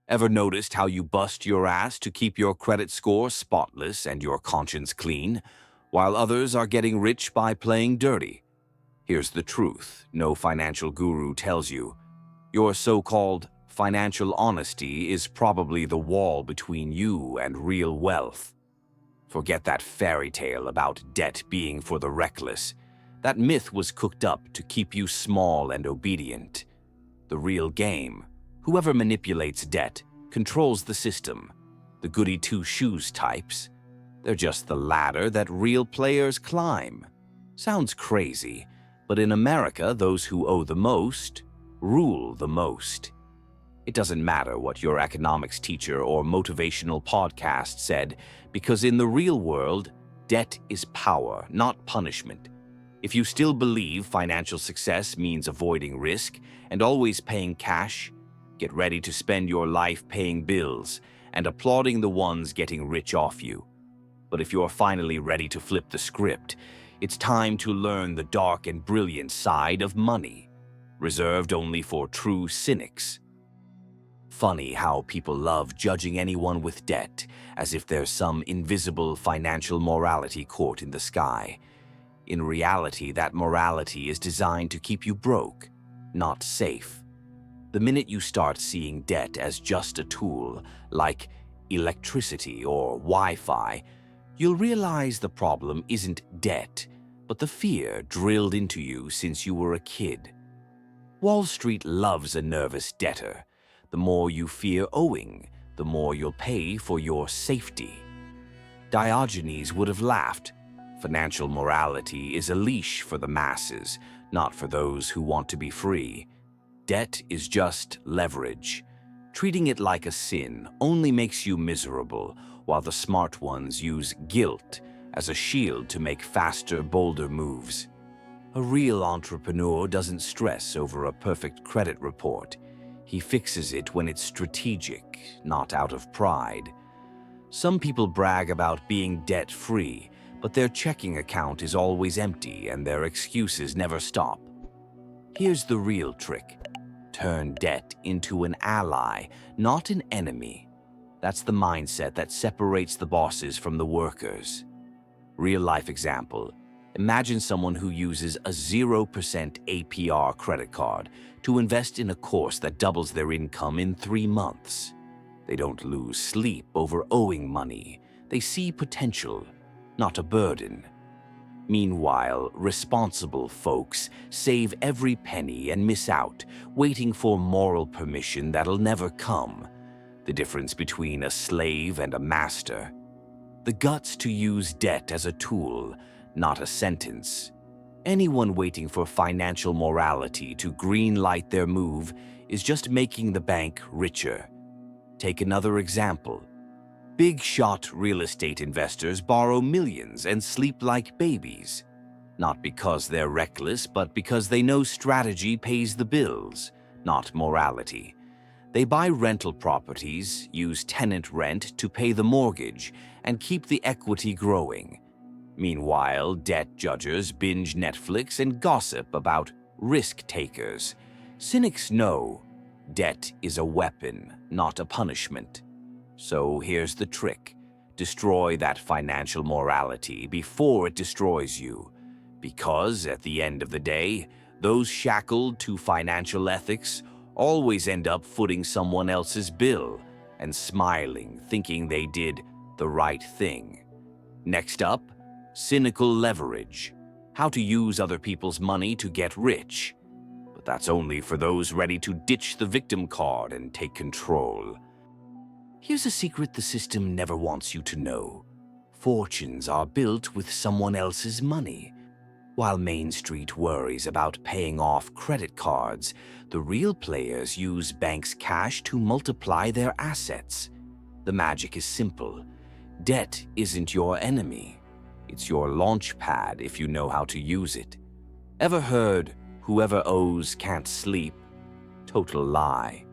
Ever noticed how you bust your ass to keep your credit score spotless and your conscience clean, while others are getting rich by playing dirty? Here's the truth no financial guru tells you. Your so-called financial honesty is probably the wall between you and real wealth. Forget that fairy tale about debt being for the reckless. That myth was cooked up to keep you small and obedient. The real game, whoever manipulates debt, controls the system. The goody two-shoes types, they're just the ladder that real players climb. Sounds crazy, but in America, those who owe the most rule the most. It doesn't matter what your economics teacher or motivational podcast said, because in the real world, debt is power, not punishment. If you still believe financial success means avoiding risk and always paying cash, get ready to spend your life paying bills and applauding the ones getting rich off you. But if you're finally ready to flip the script, it's time to learn the dark and brilliant side of money, reserved only for true cynics. Funny how people love judging anyone with debt as if there's some invisible financial morality court in the sky. In reality, that morality is designed to keep you broke, not safe. The minute you start seeing debt as just a tool, like electricity or Wi-Fi, you'll realize the problem isn't debt, but the fear drilled into you since you were a kid. Wall Street loves a nervous debtor. The more you fear owing, the more you'll pay for your safety. Diogenes would have laughed. Financial morality is a leash for the masses, not for those who want to be free. Debt is just leverage. Treating it like a sin only makes you miserable, while the smart ones use guilt as a shield to make faster, bolder moves. A real entrepreneur doesn't stress over a perfect credit report. He fixes it when it's strategic, not out of pride. Some people brag about being debt-free, but their checking account is always empty and their excuses never stop. Here's the real trick. Turn debt into an ally, not an enemy. That's the mindset that separates the bosses from the workers. Real-life example. Imagine someone who uses a 0% APR credit card to invest in a course that doubles their income in 3 months. They don't lose sleep over owing money. They see potential, not a burden. Meanwhile, responsible folks save every penny and miss out, waiting for moral permission that'll never come. The difference between a slave and a master. The guts to use debt as a tool, not a sentence. Anyone waiting for financial morality to green-light their move is just making the bank richer. Take another example. Big-shot real estate investors borrow millions and sleep like babies. Not because they're reckless, but because they know strategy pays the bills, not morality. They buy rental properties, use tenant rent to pay the mortgage, and keep the equity growing. Meanwhile, debt judges binge Netflix and gossip about risk-takers. Cynics know debt is a weapon, not a punishment. So here's the trick. Destroy that financial morality before it destroys you. Because at the end of the day, those shackled to financial ethics always end up footing someone else's bill and smiling, thinking they did the right thing. Next up, cynical leverage. How to use other people's money to get rich. But that's only for those ready to ditch the victim card and take control. Here's a secret the system never wants you to know. Fortunes are built with someone else's money. While Main Street worries about paying off credit cards, the real players use banks' cash to multiply their assets. The magic is simple. Debt isn't your enemy. It's your launch pad if you know how to use it. Ever heard, whoever owes can't sleep? Total lie.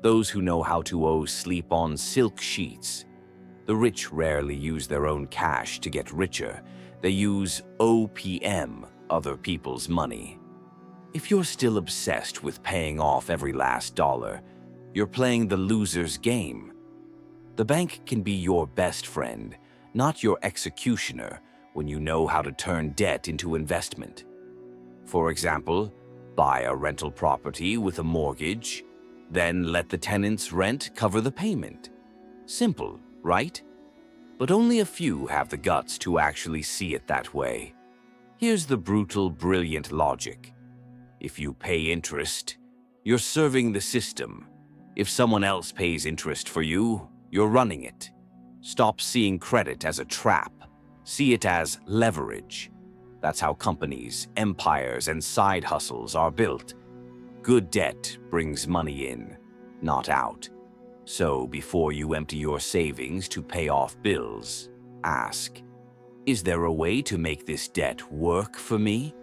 Those who know how to owe sleep on silk sheets. The rich rarely use their own cash to get richer. They use OPM, other people's money. If you're still obsessed with paying off every last dollar, you're playing the loser's game. The bank can be your best friend, not your executioner, when you know how to turn debt into investment. For example, buy a rental property with a mortgage, then let the tenant's rent cover the payment. Simple, right? But only a few have the guts to actually see it that way. Here's the brutal, brilliant logic. If you pay interest, you're serving the system. If someone else pays interest for you, you're running it. Stop seeing credit as a trap. See it as leverage. That's how companies, empires, and side hustles are built. Good debt brings money in, not out. So before you empty your savings to pay off bills, ask, is there a way to make this debt work for me?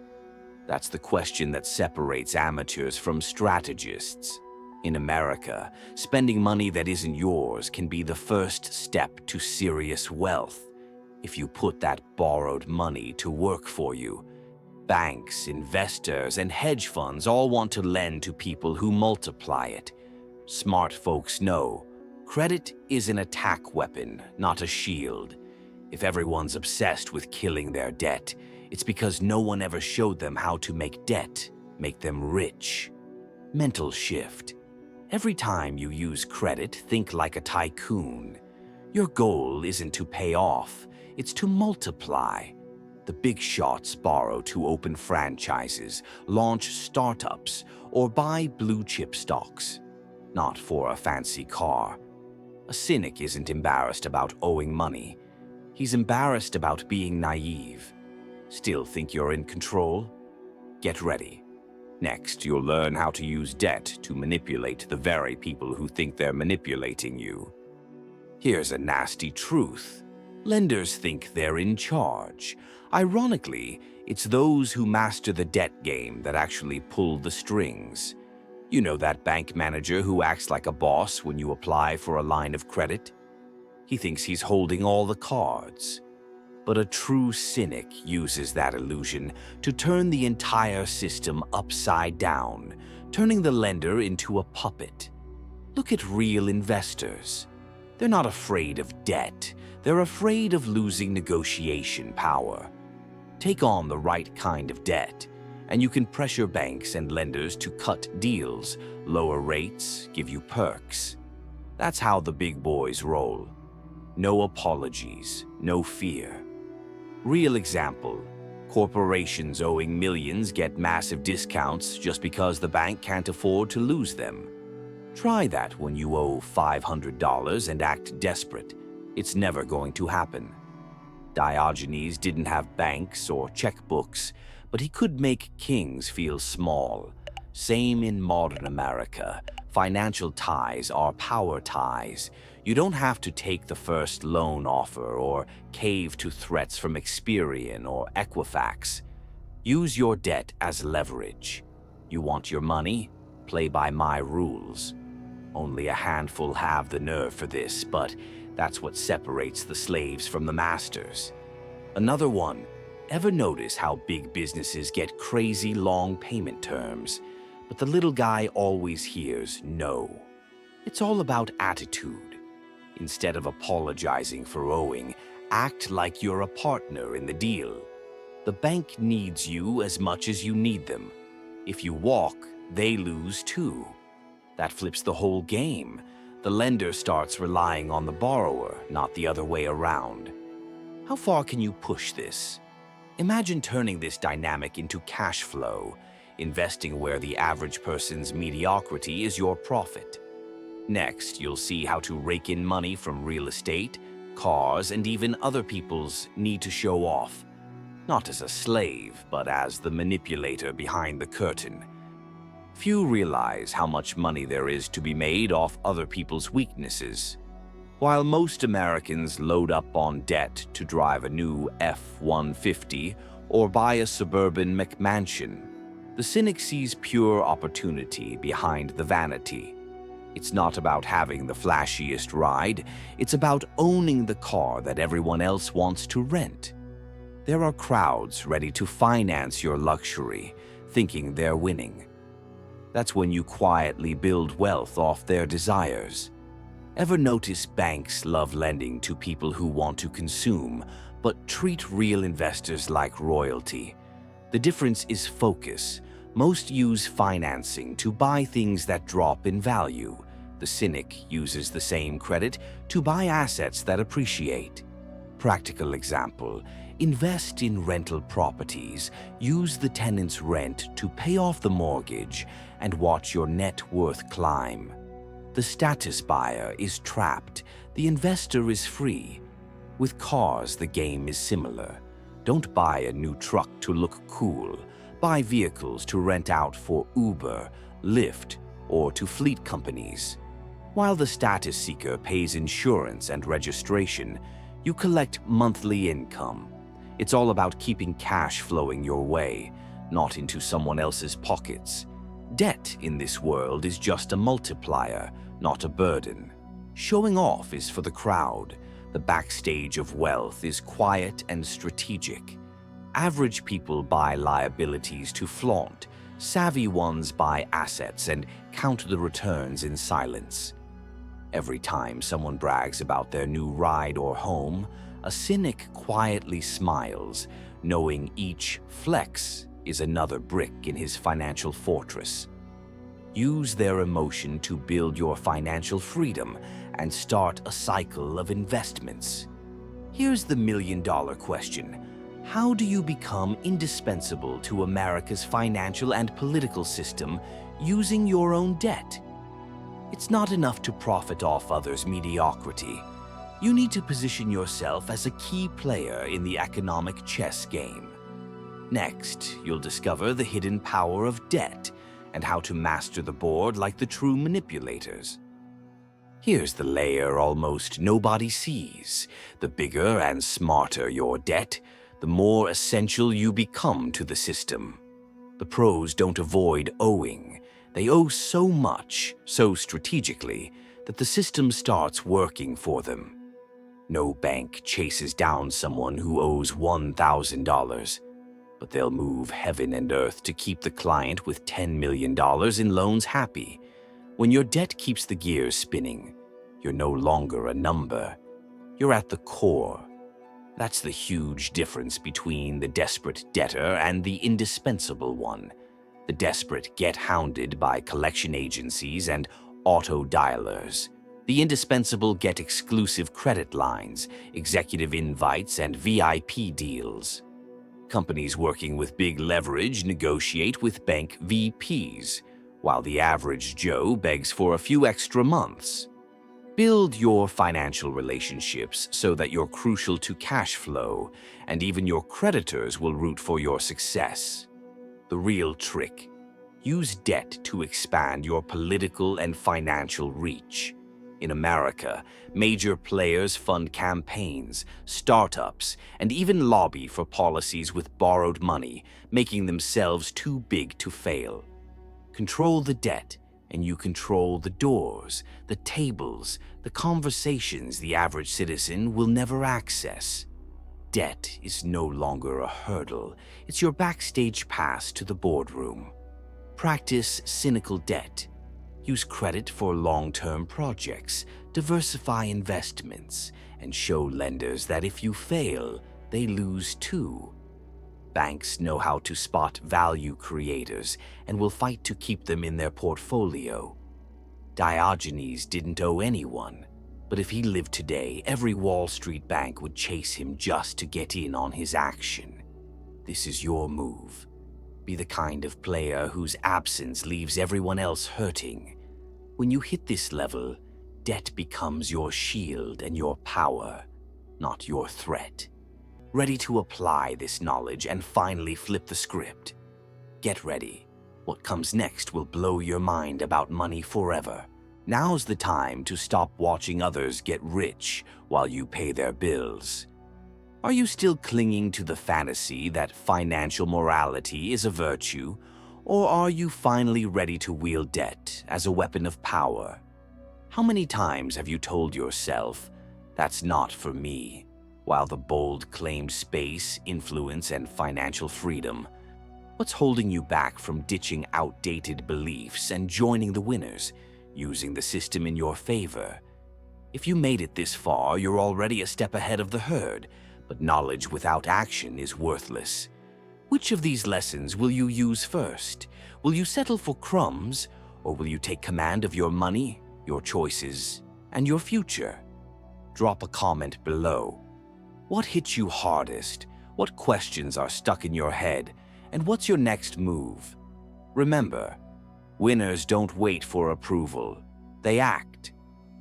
That's the question that separates amateurs from strategists. In America, spending money that isn't yours can be the first step to serious wealth. If you put that borrowed money to work for you, banks, investors, and hedge funds all want to lend to people who multiply it. Smart folks know credit is an attack weapon, not a shield. If everyone's obsessed with killing their debt, it's because no one ever showed them how to make debt make them rich. Mental shift. Every time you use credit, think like a tycoon. Your goal isn't to pay off, it's to multiply. The big shots borrow to open franchises, launch startups, or buy blue-chip stocks. Not for a fancy car. A cynic isn't embarrassed about owing money. He's embarrassed about being naive. Still think you're in control? Get ready. Next, you'll learn how to use debt to manipulate the very people who think they're manipulating you. Here's a nasty truth. Lenders think they're in charge. Ironically, it's those who master the debt game that actually pull the strings. You know that bank manager who acts like a boss when you apply for a line of credit? He thinks he's holding all the cards. But a true cynic uses that illusion to turn the entire system upside down, turning the lender into a puppet. Look at real investors. They're not afraid of debt. They're afraid of losing negotiation power. Take on the right kind of debt, and you can pressure banks and lenders to cut deals, lower rates, give you perks. That's how the big boys roll. No apologies, no fear. Real example, corporations owing millions get massive discounts just because the bank can't afford to lose them. Try that when you owe $500 and act desperate. It's never going to happen. Diogenes didn't have banks or checkbooks, but he could make kings feel small. Same in modern America. Financial ties are power ties. You don't have to take the first loan offer or cave to threats from Experian or Equifax. Use your debt as leverage. You want your money? Play by my rules. Only a handful have the nerve for this, but that's what separates the slaves from the masters. Another one. Ever notice how big businesses get crazy long payment terms, but the little guy always hears no? It's all about attitude. Instead of apologizing for owing, act like you're a partner in the deal. The bank needs you as much as you need them. If you walk, they lose too. That flips the whole game. The lender starts relying on the borrower, not the other way around. How far can you push this? Imagine turning this dynamic into cash flow, investing where the average person's mediocrity is your profit. Next, you'll see how to rake in money from real estate, cars, and even other people's need to show off. Not as a slave, but as the manipulator behind the curtain. Few realize how much money there is to be made off other people's weaknesses. While most Americans load up on debt to drive a new F-150 or buy a suburban McMansion, the cynic sees pure opportunity behind the vanity. It's not about having the flashiest ride, it's about owning the car that everyone else wants to rent. There are crowds ready to finance your luxury, thinking they're winning. That's when you quietly build wealth off their desires. Ever notice banks love lending to people who want to consume, but treat real investors like royalty? The difference is focus. Most use financing to buy things that drop in value. The cynic uses the same credit to buy assets that appreciate. Practical example: invest in rental properties. Use the tenant's rent to pay off the mortgage and watch your net worth climb. The status buyer is trapped. The investor is free. With cars, the game is similar. Don't buy a new truck to look cool. Buy vehicles to rent out for Uber, Lyft, or to fleet companies. While the status seeker pays insurance and registration, you collect monthly income. It's all about keeping cash flowing your way, not into someone else's pockets. Debt in this world is just a multiplier, not a burden. Showing off is for the crowd. The backstage of wealth is quiet and strategic. Average people buy liabilities to flaunt. Savvy ones buy assets and count the returns in silence. Every time someone brags about their new ride or home, a cynic quietly smiles, knowing each flex is another brick in his financial fortress. Use their emotion to build your financial freedom and start a cycle of investments. Here's the million-dollar question. How do you become indispensable to America's financial and political system using your own debt? It's not enough to profit off others' mediocrity. You need to position yourself as a key player in the economic chess game. Next, you'll discover the hidden power of debt and how to master the board like the true manipulators. Here's the layer almost nobody sees. The bigger and smarter your debt, the more essential you become to the system. The pros don't avoid owing. They owe so much, so strategically, that the system starts working for them. No bank chases down someone who owes $1,000, but they'll move heaven and earth to keep the client with $10 million in loans happy. When your debt keeps the gears spinning, you're no longer a number. You're at the core. That's the huge difference between the desperate debtor and the indispensable one. The desperate get hounded by collection agencies and auto dialers. The indispensable get exclusive credit lines, executive invites, and VIP deals. Companies working with big leverage negotiate with bank VPs, while the average Joe begs for a few extra months. Build your financial relationships so that you're crucial to cash flow, and even your creditors will root for your success. The real trick: use debt to expand your political and financial reach. In America, major players fund campaigns, startups, and even lobby for policies with borrowed money, making themselves too big to fail. Control the debt, and you control the doors, the tables, the conversations the average citizen will never access. Debt is no longer a hurdle. It's your backstage pass to the boardroom. Practice cynical debt. Use credit for long-term projects, diversify investments, and show lenders that if you fail, they lose too. Banks know how to spot value creators and will fight to keep them in their portfolio. Diogenes didn't owe anyone, but if he lived today, every Wall Street bank would chase him just to get in on his action. This is your move. Be the kind of player whose absence leaves everyone else hurting. When you hit this level, debt becomes your shield and your power, not your threat. Ready to apply this knowledge and finally flip the script? Get ready. What comes next will blow your mind about money forever. Now's the time to stop watching others get rich while you pay their bills. Are you still clinging to the fantasy that financial morality is a virtue, or are you finally ready to wield debt as a weapon of power? How many times have you told yourself, "That's not for me," while the bold claimed space, influence, and financial freedom? What's holding you back from ditching outdated beliefs and joining the winners, using the system in your favor? If you made it this far, you're already a step ahead of the herd, but knowledge without action is worthless. Which of these lessons will you use first? Will you settle for crumbs, or will you take command of your money, your choices, and your future? Drop a comment below. What hits you hardest? What questions are stuck in your head? And what's your next move? Remember, winners don't wait for approval. They act.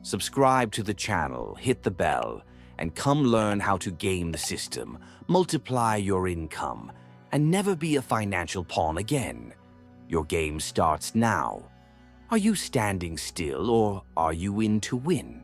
Subscribe to the channel, hit the bell, and come learn how to game the system, multiply your income, and never be a financial pawn again. Your game starts now. Are you standing still, or are you in to win?